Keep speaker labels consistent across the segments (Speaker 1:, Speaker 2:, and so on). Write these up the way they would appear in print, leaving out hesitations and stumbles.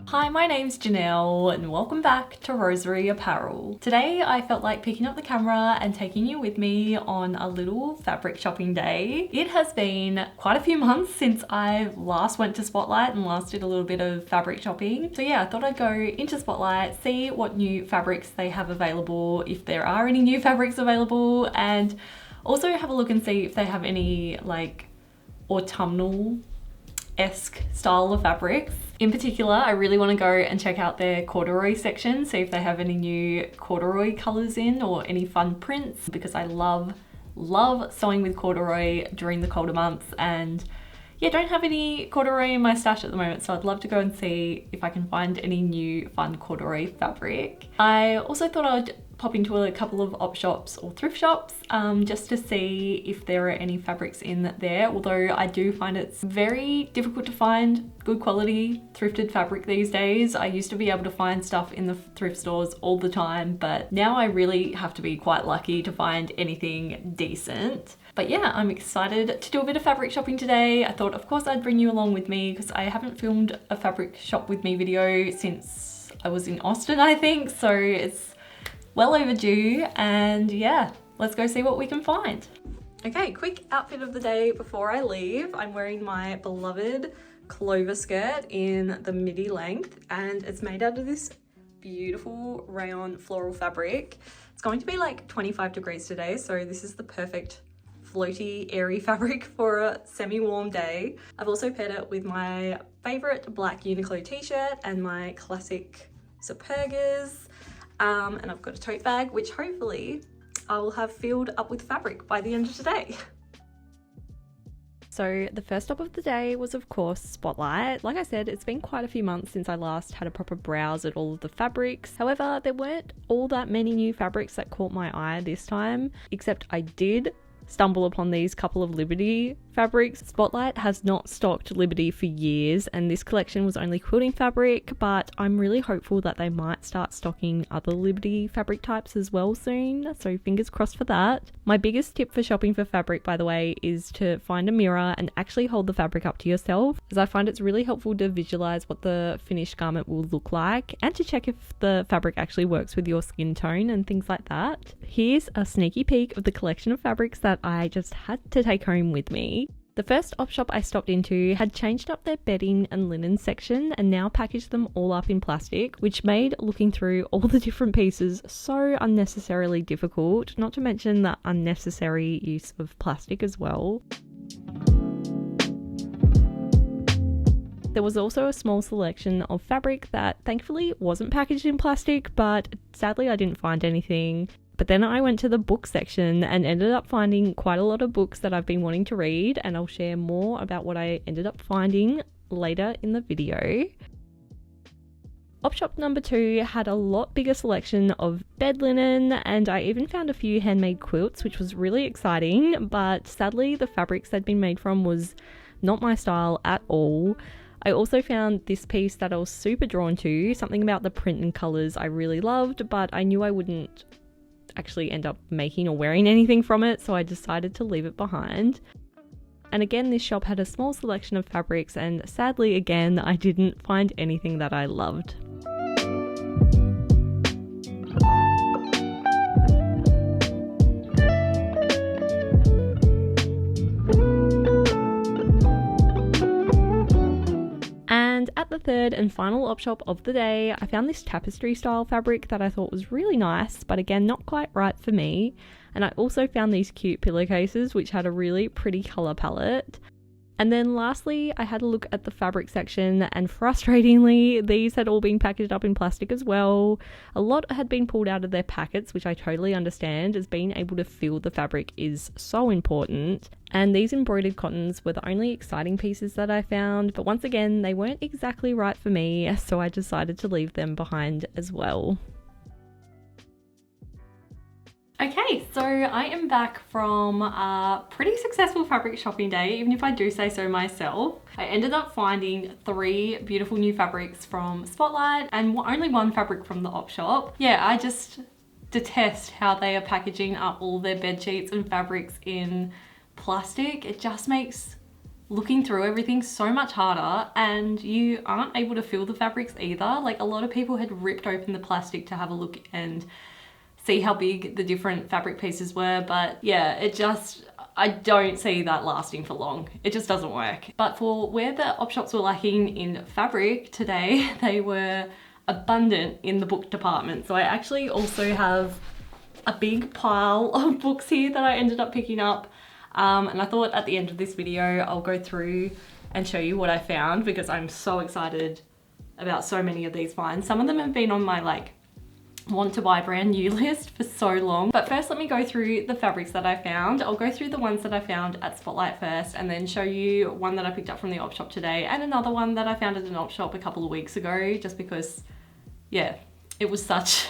Speaker 1: Hi, my name's Janelle and welcome back to Rosery Apparel. Today I felt like picking up the camera and taking you with me on a little fabric shopping day. It has been quite a few months since I last went to Spotlight and last did a little bit of fabric shopping. So yeah, I thought I'd go into Spotlight, see what new fabrics they have available, if there are any new fabrics available, and also have a look and see if they have any like autumnal-esque style of fabrics. In particular, I really want to go and check out their corduroy section, see if they have any new corduroy colors in or any fun prints, because I love sewing with corduroy during the colder months, and yeah, don't have any corduroy in my stash at the moment, so I'd love to go and see if I can find any new fun corduroy fabric. I also thought I'd pop into a couple of op shops or thrift shops just to see if there are any fabrics in there, although I do find it's very difficult to find good quality thrifted fabric these days. I used to be able to find stuff in the thrift stores all the time, but now I really have to be quite lucky to find anything decent. But yeah, I'm excited to do a bit of fabric shopping today. I thought of course I'd bring you along with me because I haven't filmed a fabric shop with me video since I was in Austin, I think, so it's well overdue, and yeah, let's go see what we can find. Okay, quick outfit of the day before I leave. I'm wearing my beloved clover skirt in the midi length, and it's made out of this beautiful rayon floral fabric. It's going to be like 25 degrees today, so this is the perfect floaty, airy fabric for a semi-warm day. I've also paired it with my favorite black Uniqlo t-shirt and my classic Sergers. And I've got a tote bag, which hopefully I will have filled up with fabric by the end of today. So the first stop of the day was of course Spotlight. Like I said, it's been quite a few months since I last had a proper browse at all of the fabrics. However, there weren't all that many new fabrics that caught my eye this time, except I did stumble upon these couple of Liberty fabrics. Spotlight has not stocked Liberty for years, and this collection was only quilting fabric, but I'm really hopeful that they might start stocking other Liberty fabric types as well soon, so fingers crossed for that. My biggest tip for shopping for fabric, by the way, is to find a mirror and actually hold the fabric up to yourself, as I find it's really helpful to visualize what the finished garment will look like and to check if the fabric actually works with your skin tone and things like that. Here's a sneaky peek of the collection of fabrics that I just had to take home with me. The first op shop I stopped into had changed up their bedding and linen section and now packaged them all up in plastic, which made looking through all the different pieces so unnecessarily difficult, not to mention the unnecessary use of plastic as well. There was also a small selection of fabric that thankfully wasn't packaged in plastic, but sadly I didn't find anything. But then I went to the book section and ended up finding quite a lot of books that I've been wanting to read, and I'll share more about what I ended up finding later in the video. Op shop number 2 had a lot bigger selection of bed linen, and I even found a few handmade quilts, which was really exciting, but sadly the fabrics they'd been made from was not my style at all. I also found this piece that I was super drawn to, something about the print and colours I really loved, but I knew I wouldn't actually end up making or wearing anything from it, so I decided to leave it behind. And again, this shop had a small selection of fabrics, and sadly again I didn't find anything that I loved. And at the third and final op shop of the day, I found this tapestry style fabric that I thought was really nice, but again not quite right for me. And I also found these cute pillowcases which had a really pretty colour palette. And then lastly, I had a look at the fabric section, and frustratingly, these had all been packaged up in plastic as well. A lot had been pulled out of their packets, which I totally understand, as being able to feel the fabric is so important. And these embroidered cottons were the only exciting pieces that I found, but once again, they weren't exactly right for me, so I decided to leave them behind as well. Okay, so I am back from a pretty successful fabric shopping day, even if I do say so myself. I ended up finding 3 beautiful new fabrics from Spotlight and only 1 fabric from the op shop. Yeah, I just detest how they are packaging up all their bed sheets and fabrics in plastic. It just makes looking through everything so much harder, and you aren't able to feel the fabrics either. Like, a lot of people had ripped open the plastic to have a look and see how big the different fabric pieces were, but yeah, I don't see that lasting for long. It just doesn't work. But for where the op shops were lacking in fabric today, they were abundant in the book department. So I actually also have a big pile of books here that I ended up picking up. And I thought at the end of this video, I'll go through and show you what I found, because I'm so excited about so many of these finds. Some of them have been on my like want to buy brand new list for so long. But first, let me go through the fabrics that I found. I'll go through the ones that I found at Spotlight first, and then show you one that I picked up from the op shop today, and another one that I found at an op shop a couple of weeks ago, just because, yeah, it was such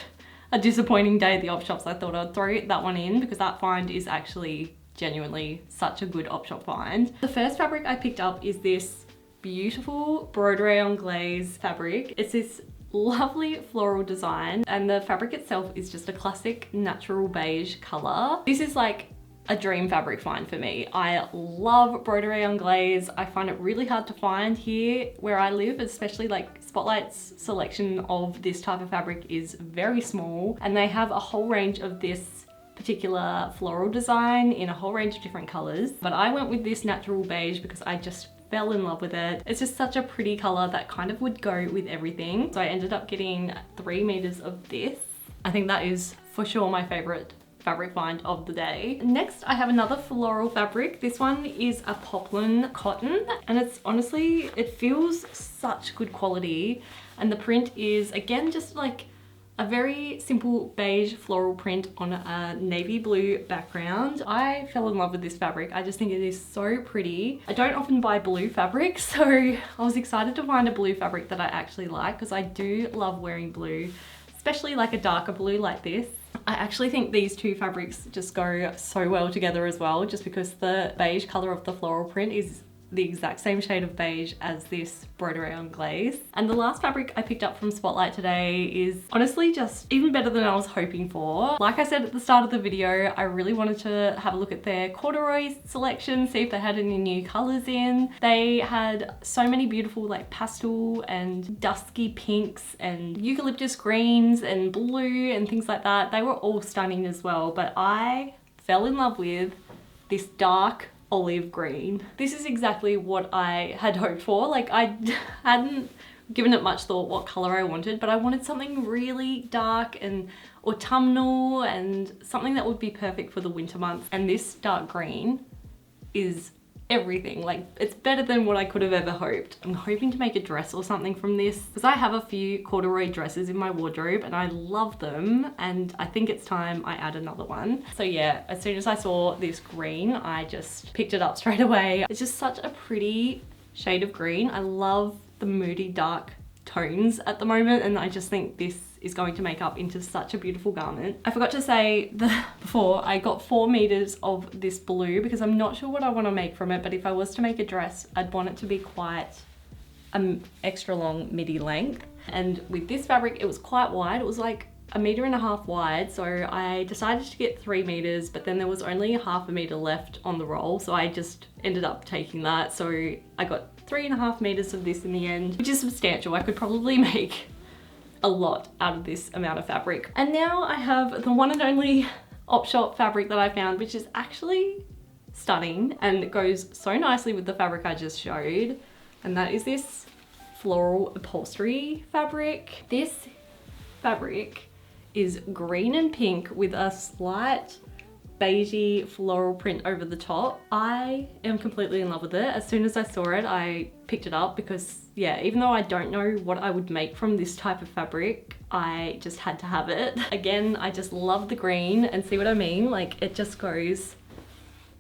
Speaker 1: a disappointing day at the op shops. I thought I'd throw that one in because that find is actually genuinely such a good op shop find. The first fabric I picked up is this beautiful broderie on glaze fabric. It's this lovely floral design, and the fabric itself is just a classic natural beige color. This is like a dream fabric find for me. I love broderie on glaze. I find it really hard to find here where I live, especially like Spotlight's selection of this type of fabric is very small, and they have a whole range of this particular floral design in a whole range of different colors. But I went with this natural beige because I just fell in love with it. It's just such a pretty color that kind of would go with everything. So I ended up getting 3 meters of this. I think that is for sure my favorite fabric find of the day. Next, I have another floral fabric. This one is a poplin cotton, and it's honestly, it feels such good quality. And the print is, again, just like a very simple beige floral print on a navy blue background. I fell in love with this fabric. I just think it is so pretty. I don't often buy blue fabric, so I was excited to find a blue fabric that I actually like, because I do love wearing blue, especially like a darker blue like this. I actually think these two fabrics just go so well together as well, just because the beige color of the floral print is the exact same shade of beige as this broderie on glaze. And the last fabric I picked up from Spotlight today is honestly just even better than I was hoping for. Like I said at the start of the video, I really wanted to have a look at their corduroy selection, see if they had any new colors in. They had so many beautiful like pastel and dusky pinks and eucalyptus greens and blue and things like that. They were all stunning as well, but I fell in love with this dark olive green. This is exactly what I had hoped for. Like, I hadn't given it much thought what color I wanted, but I wanted something really dark and autumnal and something that would be perfect for the winter months. And this dark green is everything. Like, it's better than what I could have ever hoped. I'm hoping to make a dress or something from this, because I have a few corduroy dresses in my wardrobe and I love them, and I think it's time I add another one. So yeah, as soon as I saw this green, I just picked it up straight away. It's just such a pretty shade of green. I love the moody dark tones at the moment, and I just think this is going to make up into such a beautiful garment. I forgot to say before, I got 4 meters of this blue because I'm not sure what I want to make from it, but if I was to make a dress, I'd want it to be quite extra long midi length. And with this fabric, it was quite wide. It was like 1.5 meters wide, so I decided to get 3 meters, but then there was only 0.5 meter left on the roll, so I just ended up taking that. So I got 3.5 meters of this in the end, which is substantial. I could probably make a lot out of this amount of fabric. And now I have the one and only op shop fabric that I found, which is actually stunning and it goes so nicely with the fabric I just showed, and that is this floral upholstery fabric. This fabric is green and pink with a slight beigey floral print over the top. I am completely in love with it. As soon as I saw it, I picked it up because, yeah, even though I don't know what I would make from this type of fabric, I just had to have it. Again, I just love the green, and see what I mean? Like, it just goes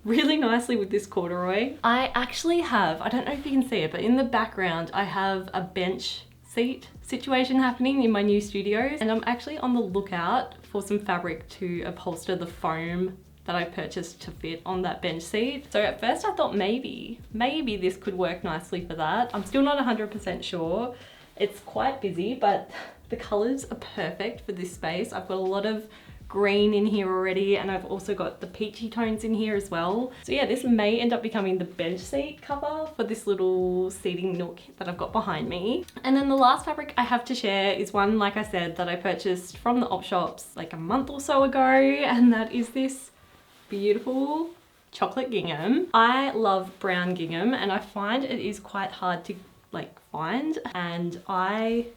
Speaker 1: really nicely with this corduroy. I actually have, I don't know if you can see it, but in the background, I have a bench seat situation happening in my new studio, and I'm actually on the lookout for some fabric to upholster the foam that I purchased to fit on that bench seat. So at first I thought maybe this could work nicely for that. I'm still not 100% sure. It's quite busy, but the colors are perfect for this space. I've got a lot of green in here already, and I've also got the peachy tones in here as well. So yeah, this may end up becoming the bench seat cover for this little seating nook that I've got behind me. And then the last fabric I have to share is one, like I said, that I purchased from the op shops like a month or so ago, and that is this beautiful chocolate gingham. I love brown gingham, and I find it is quite hard to like find, and I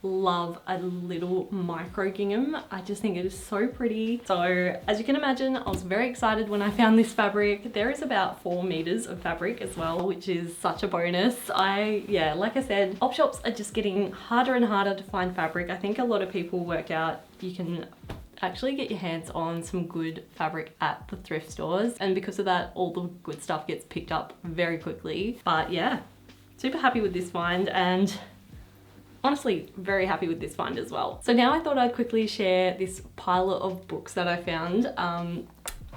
Speaker 1: love a little micro gingham. I just think it is so pretty. So as you can imagine, I was very excited when I found this fabric. There is about 4 meters of fabric as well, which is such a bonus. Yeah, like I said, op shops are just getting harder and harder to find fabric. I think a lot of people work out you can actually get your hands on some good fabric at the thrift stores, and because of that, all the good stuff gets picked up very quickly. But yeah, super happy with this find, and honestly very happy with this find as well. So now I thought I'd quickly share this pile of books that I found.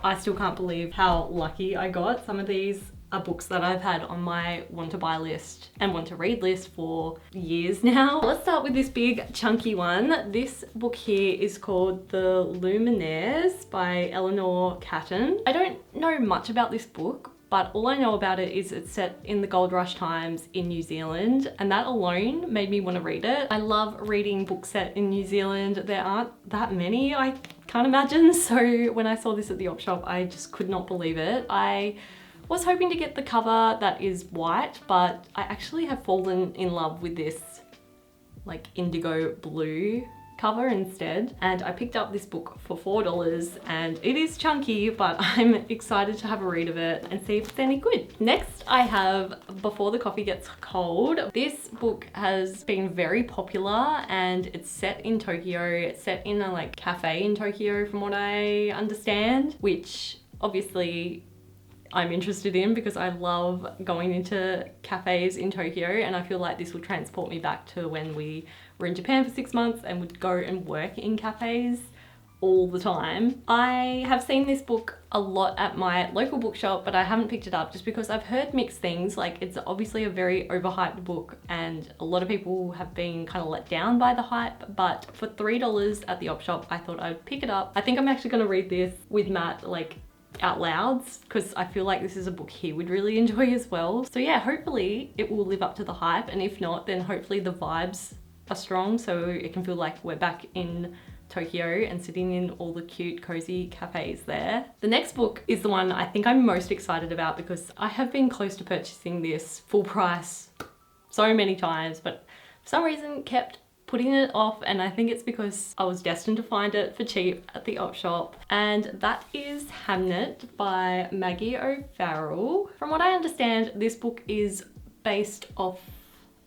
Speaker 1: I still can't believe how lucky I got. Some of these are books that I've had on my want to buy list and want to read list for years now. Let's start with this big chunky one. This book here is called The Luminaires by Eleanor Catton. I don't know much about this book, but all I know about it is it's set in the gold rush times in New Zealand, and that alone made me want to read it. I love reading books set in New Zealand. There aren't that many, I can't imagine. So when I saw this at the op shop, I just could not believe it. I was hoping to get the cover that is white, but I actually have fallen in love with this like indigo blue cover instead, and I picked up this book for $4, and it is chunky, but I'm excited to have a read of it and see if it's any good. Next I have Before the Coffee Gets Cold. This book has been very popular, and it's set in Tokyo. It's set in a like cafe in Tokyo from what I understand, which obviously I'm interested in because I love going into cafes in Tokyo, and I feel like this will transport me back to when we were in Japan for 6 months and would go and work in cafes all the time. I have seen this book a lot at my local bookshop, but I haven't picked it up just because I've heard mixed things. Like, it's obviously a very overhyped book, and a lot of people have been kind of let down by the hype, but for $3 at the op shop, I thought I'd pick it up. I think I'm actually gonna read this with Matt like out loud, because I feel like this is a book he would really enjoy as well. So yeah, hopefully it will live up to the hype, and if not, then hopefully the vibes are strong so it can feel like we're back in Tokyo and sitting in all the cute cozy cafes there. The next book is the one I think I'm most excited about because I have been close to purchasing this full price so many times, but for some reason kept putting it off, and I think it's because I was destined to find it for cheap at the op shop, and that is Hamnet by Maggie O'Farrell. From what I understand, this book is based off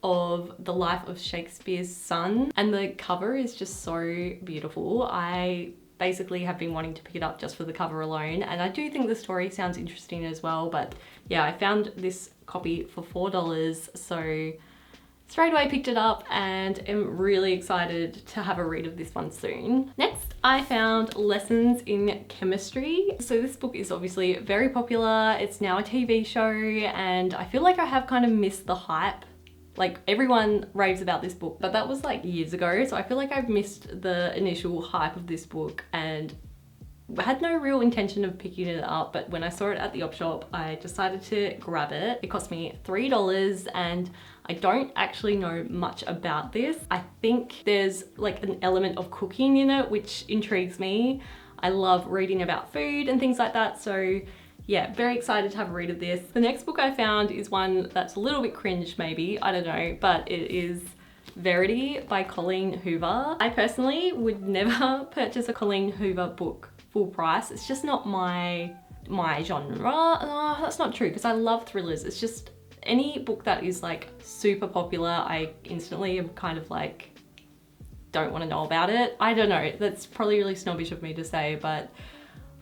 Speaker 1: of the life of Shakespeare's son, and the cover is just so beautiful. I basically have been wanting to pick it up just for the cover alone, and I do think the story sounds interesting as well. But yeah, I found this copy for $4, so straight away picked it up and am really excited to have a read of this one soon. Next, I found Lessons in Chemistry. So this book is obviously very popular. It's now a TV show, and I feel like I have kind of missed the hype. Like, everyone raves about this book, but that was like years ago. So I feel like I've missed the initial hype of this book and had no real intention of picking it up, but when I saw it at the op shop, I decided to grab it. It cost me $3, and I don't actually know much about this. I think there's like an element of cooking in it, which intrigues me. I love reading about food and things like that, so yeah, very excited to have a read of this. The next book I found is one that's a little bit cringe maybe, I don't know, but it is Verity by Colleen Hoover. I personally would never purchase a Colleen Hoover book full price. It's just not my genre. That's not true, because I love thrillers. It's just any book that is like super popular, I instantly am kind of like, don't want to know about it. I don't know, that's probably really snobbish of me to say, but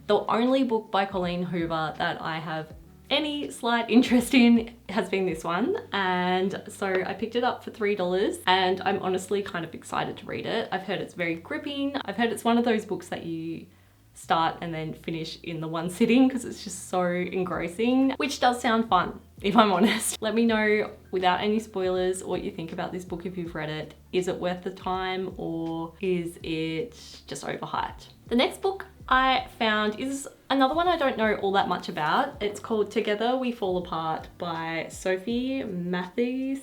Speaker 1: the only book by Colleen Hoover that I have any slight interest in has been this one, and so I picked it up for $3, and I'm honestly kind of excited to read it. I've heard it's very gripping. I've heard it's one of those books that you start and then finish in the one sitting because it's just so engrossing, which does sound fun if I'm honest. Let me know without any spoilers what you think about this book if you've read it. Is it worth the time, or is it just overhyped? The next book I found is another one I don't know all that much about. It's called Together We Fall Apart by Sophie Mathieson.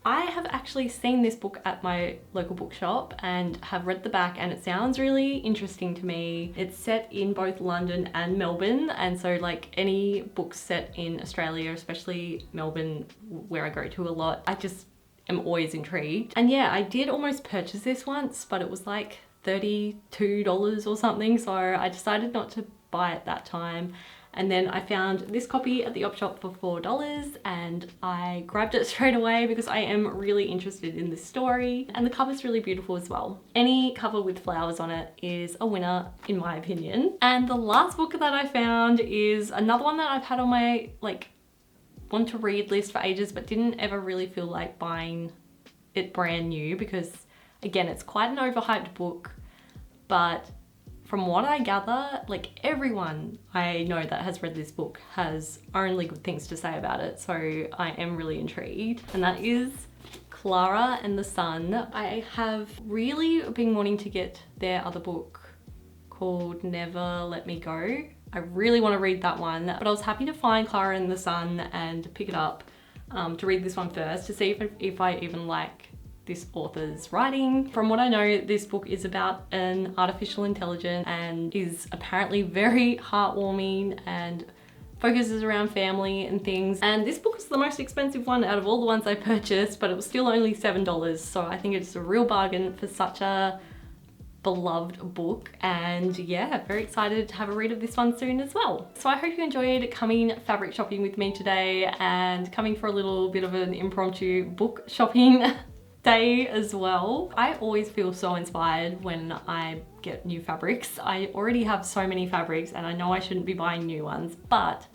Speaker 1: I have actually seen this book at my local bookshop and have read the back, and it sounds really interesting to me. It's set in both London and Melbourne, and so like any book set in Australia, especially Melbourne where I go to a lot, I just am always intrigued. And yeah, I did almost purchase this once, but it was like $32 or something, so I decided not to buy it that time. And then I found this copy at the op shop for $4 and I grabbed it straight away because I am really interested in this story, and the cover's really beautiful as well. Any cover with flowers on it is a winner in my opinion. And the last book that I found is another one that I've had on my like want to read list for ages, but didn't ever really feel like buying it brand new because again, it's quite an overhyped book, but from what I gather, like everyone I know that has read this book has only good things to say about it. So I am really intrigued, and that is Clara and the Sun. I have really been wanting to get their other book called Never Let Me Go. I really want to read that one, but I was happy to find Clara and the Sun and pick it up to read this one first to see if I even like this author's writing. From what I know, this book is about an artificial intelligence and is apparently very heartwarming and focuses around family and things. And this book is the most expensive one out of all the ones I purchased, but it was still only $7. So I think it's a real bargain for such a beloved book. And yeah, very excited to have a read of this one soon as well. So I hope you enjoyed coming fabric shopping with me today and coming for a little bit of an impromptu book shopping day as well. I always feel so inspired when I get new fabrics. I already have so many fabrics and I know I shouldn't be buying new ones, but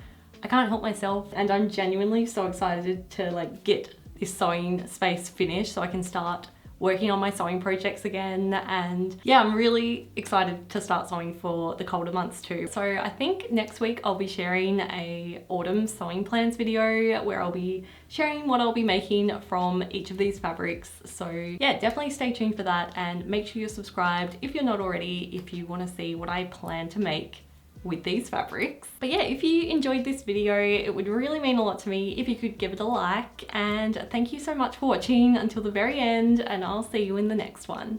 Speaker 1: I can't help myself, and I'm genuinely so excited to like get this sewing space finished so I can start working on my sewing projects again. And yeah, I'm really excited to start sewing for the colder months too. So I think next week I'll be sharing a autumn sewing plans video where I'll be sharing what I'll be making from each of these fabrics. So yeah, definitely stay tuned for that, and make sure you're subscribed if you're not already, if you want to see what I plan to make with these fabrics. But yeah, if you enjoyed this video, it would really mean a lot to me if you could give it a like, and thank you so much for watching until the very end, and I'll see you in the next one.